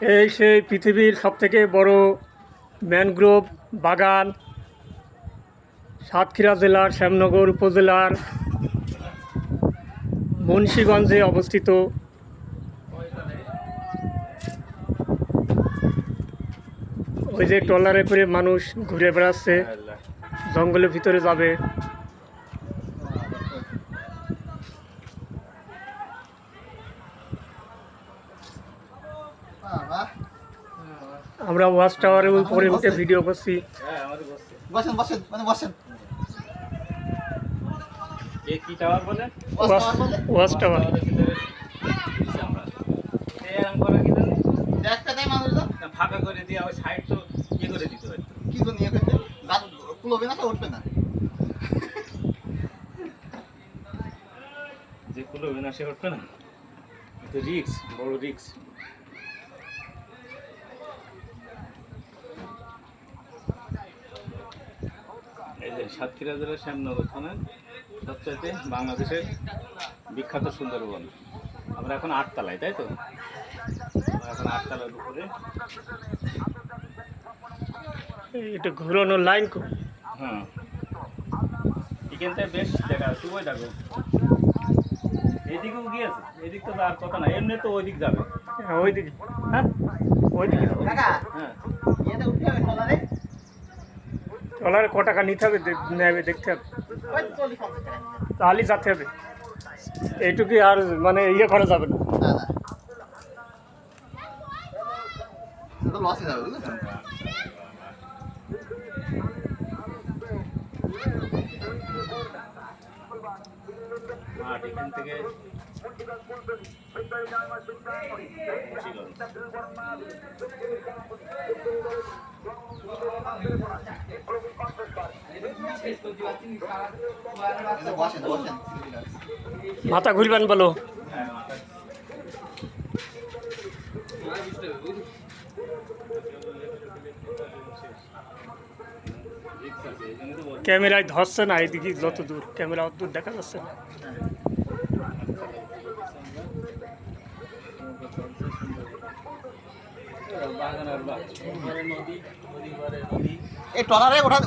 এই সেই পৃথিবীর সবথেকে বড় ম্যানগ্রোভ বাগান সাতক্ষীরা জেলার শ্যামনগর উপজেলার মুন্সিগঞ্জে অবস্থিত। ওই যে ট্রলারে করে মানুষ ঘুরে বেড়াচ্ছে, জঙ্গলের ভিতরে যাবে। আমরা ওয়াচ টাওয়ারের উপরে উঠে ভিডিও করছি। বসেন বসেন মানে বসেন। এই কি টাওয়ার বলে? Watch tower. এরকম করা কি জানি? দেখতে দেয় মানুষজন না, ফাঁকা করে দিয়ে ওই সাইড তো ইয়ে করে দিতে হয়। কি জন্য ইয়ে করতে দাঁত কুলোবে না তো উঠবে না। যে কুলো বিনাশে উঠবে না, তো রিক্স, বড় রিক্স। এই যে সাতক্ষীরা জেলার শ্যামনগর থানার সবচাইতে বাংলাদেশের বিখ্যাত সুন্দরবন। আমরা এখন 8 তলায়, তাই তো? আমরা এখন 8 তলার উপরে। এটা ঘুরানো লাইন। হ্যাঁ, এখান থেকে বেশ দেখা যাচ্ছে। ওই দেখো, এদিকেও গিয়েছে। এদিক তো আর কথা না, এমনি তো ওই দিক যাবে। ওইদিকে, হ্যাঁ, ওইদিকে কাকা হ্যাঁ। ইয়েতে উঠতে হবে ট্রলারে। ট্রলারে ক টাকা নিতে হবে, নেবে দেখতে হবে, ওই 40-50 টাকা নিয়ে। তাহলেই যেতে হবে। এইটুকুই, আর মানে ইয়ে করা যাবে না। না না তো লসে যাবে বুঝলেন। আর এখান থেকে বসেন বসেন। মাথা ঘুরবেন বলো। ক্যামেরায় ধরছে না, এদিকে যত দূর ক্যামেরা অত দূর দেখা যাচ্ছে না। বাগান আর বাগান, নদী, নদী পারে নদী। এই ট্রলারে ওঠা